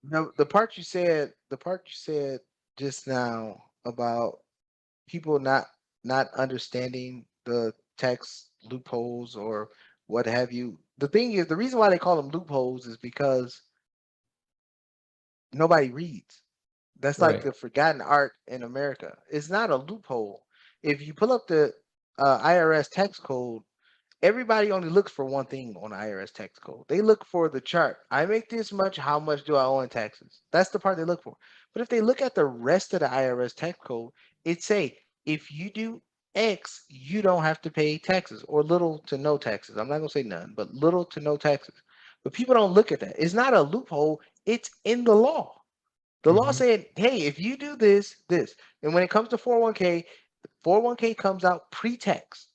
the part you said just now about people not understanding the tax loopholes or what have you. The thing is, the reason why they call them loopholes is because nobody reads. That's like Right. the forgotten art in America. It's not a loophole. If you pull up the IRS tax code, everybody only looks for one thing on the IRS tax code. They look for the chart. I make this much. How much do I owe in taxes? That's the part they look for. But if they look at the rest of the IRS tax code, it say if you do X, you don't have to pay taxes or little to no taxes. I'm not gonna say none, but little to no taxes. But people don't look at that. It's not a loophole. It's in the law. The law Hmm. said, hey, if you do this, this, and when it comes to 401k, 401k comes out pre-tax.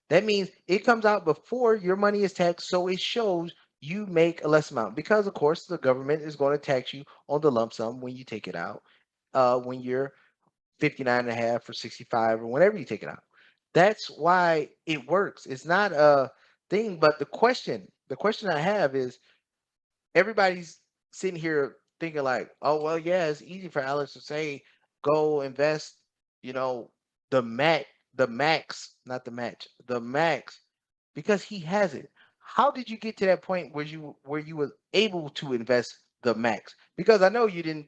That means it comes out before your money is taxed, so it shows you make a less amount because, of course, the government is going to tax you on the lump sum when you take it out, when you're 59 and a half or 65 or whenever you take it out. That's why it works. It's not a thing, but the question I have is everybody's sitting here thinking like, oh well, yeah, it's easy for Alex to say go invest, you know, the max, not the match, the max, because he has it. How did you get to that point where you were able to invest the max? Because I know you didn't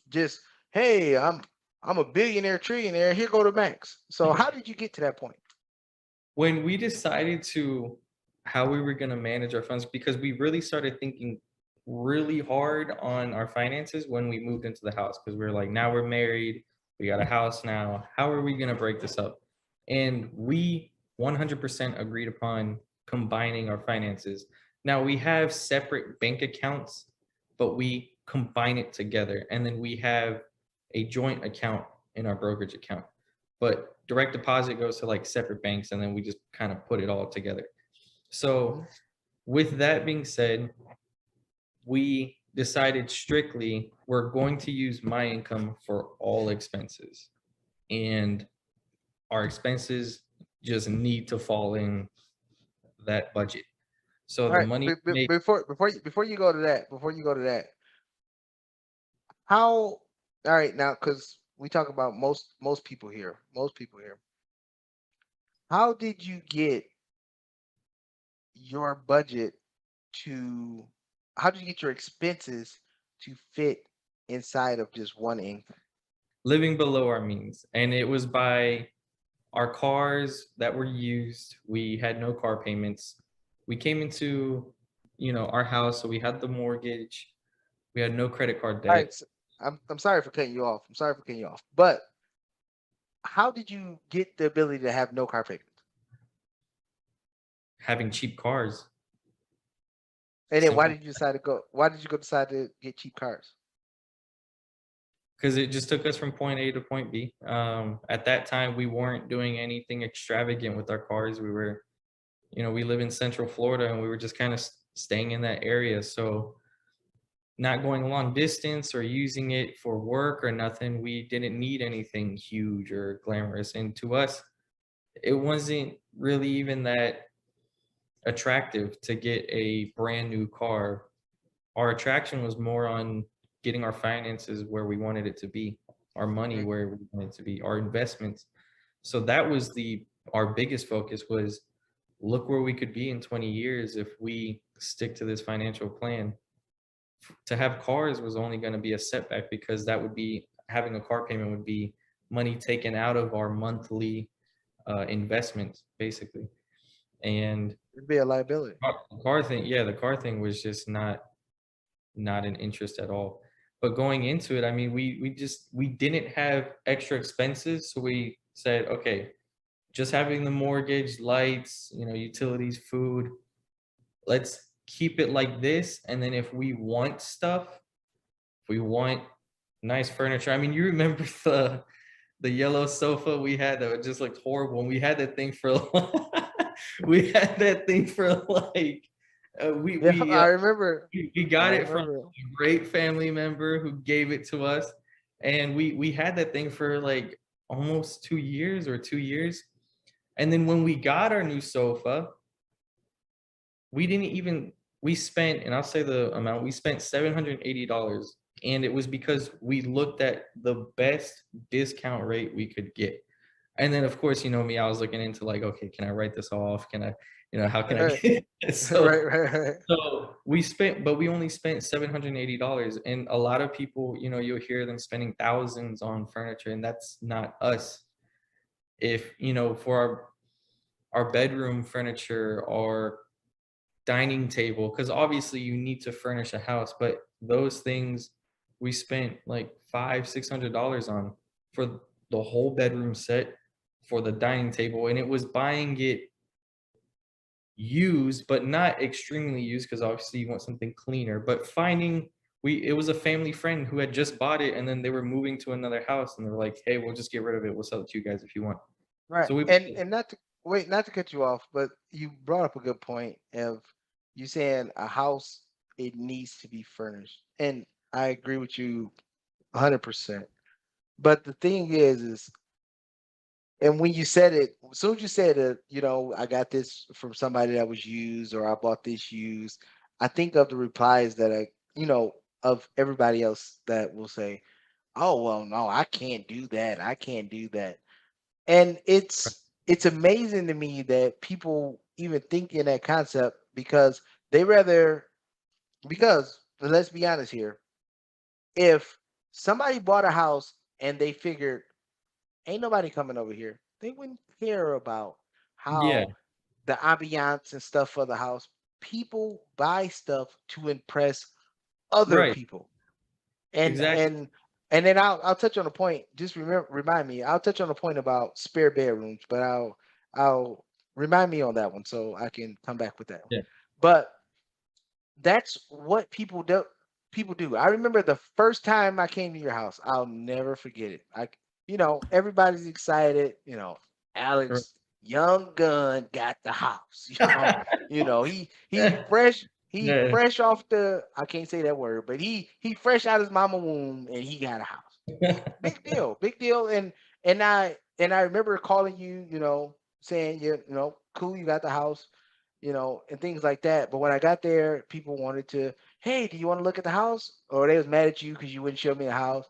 just, hey, I'm a billionaire trillionaire, here go the max. So how did you get to that point? When we decided to how we were going to manage our funds, because we really started thinking really hard on our finances when we moved into the house, because we were like, now we're married, we got a house now, how are we going to break this up? And we 100% agreed upon combining our finances. Now we have separate bank accounts, but we combine it together, and then we have a joint account in our brokerage account, but direct deposit goes to like separate banks, and then we just kind of put it all together. So Mhm. with that being said, we decided strictly we're going to use my income for all expenses, and our expenses just need to fall in that budget. So All the right, money we make. before you go to that, how, all right, now because we talk about most people here, how did you get your budget to how did you get your expenses to fit inside of just one income? Living below our means, and it was by our cars that were used. We had no car payments. We came into, our house, so we had the mortgage. We had no credit card All right, debt. so I'm sorry for cutting you off. I'm sorry for cutting you off. But how did you get the ability to have no car payments? Having cheap cars. And then Simple. why did you go decide to get cheap cars? Because it just took us from point A to point B. At that time, we weren't doing anything extravagant with our cars. We live in Central Florida, and we were just kind of staying in that area. So, not going a long distance or using it for work or nothing, we didn't need anything huge or glamorous. And to us, it wasn't really even that attractive to get a brand new car. Our attraction was more on getting our finances where we wanted it to be, our money Mhm. where we wanted it to be, our investments. So that was the our biggest focus was look where we could be in 20 years if we stick to this financial plan. To have cars was only going to be a setback because that would be having a car payment would be money taken out of our monthly investments basically. And It'd be a liability. the car thing, yeah, the car thing was just not an interest at all. But going into it, I mean, we didn't have extra expenses, so we said, okay, just having the mortgage, lights, utilities, food, let's keep it like this. And then if we want stuff, if we want nice furniture, I mean, you remember the yellow sofa we had that just looked horrible, and we had that thing for we had that thing for like we Yeah, we uh, I remember. we I got it from remember. a great family member who gave it to us, and we had that thing for like almost 2 years or 2 years. And then when we got our new sofa, we didn't even we spent, and I'll say the amount, we spent $780 And it was because we looked at the best discount rate we could get. And then, of course, you know me, I was looking into like, okay, can I write this off? Can I, how can I Right, get this? right, right, right. So we spent, but we only spent $780. And a lot of people, you'll hear them spending thousands on furniture, and that's not us. If, for our bedroom furniture or dining table, because obviously you need to furnish a house, but those things we spent like $500-600 on for the whole bedroom set, for the dining table, and it was buying it used, but not extremely used, because obviously you want something cleaner. But finding we it was a family friend who had just bought it, and then they were moving to another house, and they're like, "Hey, we'll just get rid of it. We'll sell it to you guys if you want." Right. So we And not to wait, not to cut you off, but you brought up a good point of you saying a house, it needs to be furnished. And I agree with you 100%. But the thing is and when you said it, as soon as you said it, I got this from somebody that was used or I bought this used, I think of the replies that of everybody else that will say, "Oh, well, no, I can't do that. I can't do that." And it's amazing to me that people even think in that concept because they rather because let's be honest here, if somebody bought a house and they figured ain't nobody coming over here, they wouldn't care about yeah, how the ambiance and stuff for the house. People buy stuff to impress other right, people. And exactly, and and then I'll touch on a point. Just remind me. I'll touch on a point about spare bedrooms, but I'll remind me on that one so I can come back with that one. yeah, But that's what people do. People do. I remember the first time I came to your house. I'll never forget it. Everybody's excited. right. Alex, young gun, got the house. He fresh. He Yeah. fresh off the. I can't say that word, but he fresh out his mama womb, and he got a house. Big deal, big deal. And I remember calling you. Saying cool, you got the house, and things like that. But when I got there, people wanted to, hey, do you want to look at the house? Or they was mad at you because you wouldn't show me the house.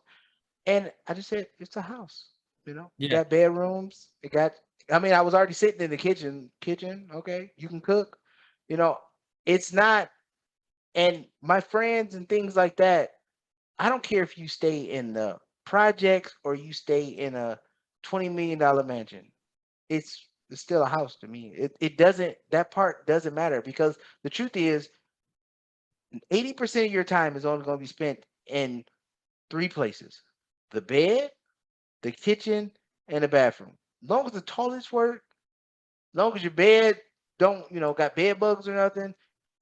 And I just said, it's a house. It Yeah, got bedrooms. It got. I mean, I was already sitting in the kitchen. Kitchen, okay, you can cook. You know, it's not. And my friends and things like that. I don't care if you stay in the projects or you stay in a $20 million mansion. It's still a house to me. It doesn't that part doesn't matter because the truth is 80% of your time is only going to be spent in three places: the bed, the kitchen, and the bathroom. As long as the toilets work, as long as your bed don't got bed bugs or nothing,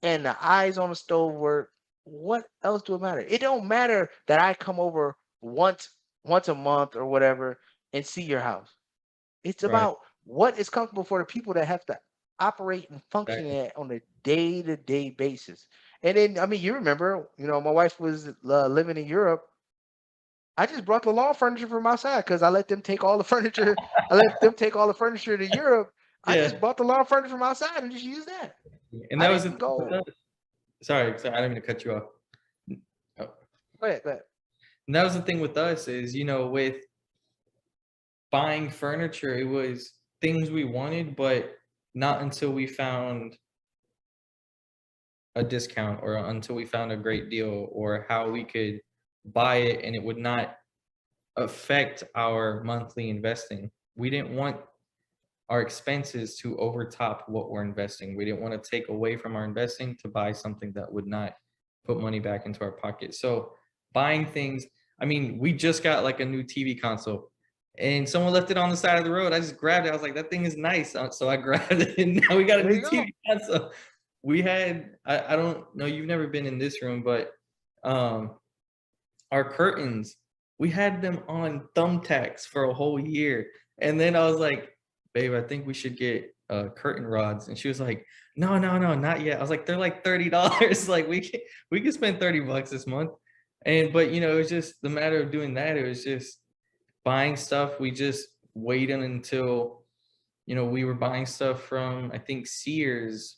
and the eyes on the stove work, what else do it matter? It don't matter that I come over once a month or whatever and see your house. It's right, about what is comfortable for the people that have to operate and function exactly. at on a day-to-day basis. And then, I mean, you remember, my wife was living in Europe. I just brought the lawn furniture from outside because I let them take all the furniture. I let them take all the furniture to Europe. I just Yeah, bought the lawn furniture from outside and just used that. and I that was the didn't thing with go. us. Sorry, I didn't mean to cut you off. Oh, Go ahead, go ahead. and that was the thing with us is, with buying furniture, it was things we wanted, but not until we found a discount or until we found a great deal or how we could buy it and it would not affect our monthly investing. We didn't want our expenses to overtop what we're investing. We didn't want to take away from our investing to buy something that would not put money back into our pocket. So buying things, I mean, we just got like a new TV console and someone left it on the side of the road. I just grabbed it. I was like, that thing is nice. So I grabbed it and now we got a There new you go. TV console. We had, I don't know, you've never been in this room, but um, our curtains, we had them on thumbtacks for a whole year. And then I was like, babe, I think we should get curtain rods. And she was like, no, no, no, not yet. I was like, they're like $30. Like we can spend 30 bucks this month. And but it was just the matter of doing that. It was just buying stuff. We just waited until we were buying stuff from I think Sears,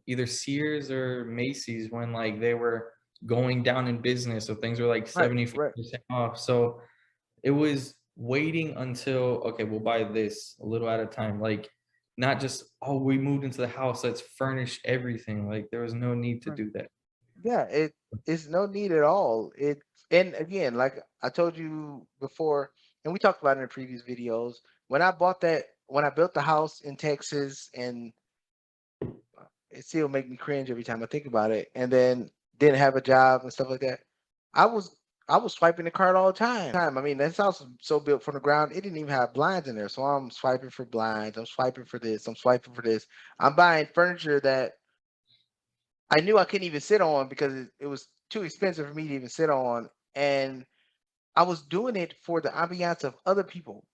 either Sears or Macy's when like they were going down in business, so things were like Right, 75% right. off. So it was waiting until, okay, we'll buy this a little at a time. Like, not just, oh, we moved into the house, let's furnish everything. Like, there was no need to Right. do that. Yeah, it's no need at all. It and again, like I told you before, and we talked about it in previous videos, when I built the house in Texas, and it still make me cringe every time I think about it, and then didn't have a job and stuff like that. I was I was swiping the card all the time. I mean, that house was so built from the ground, it didn't even have blinds in there. So I'm swiping for blinds, I'm swiping for this, I'm swiping for this. I'm buying furniture that I knew I couldn't even sit on because it was too expensive for me to even sit on. And I was doing it for the ambiance of other people.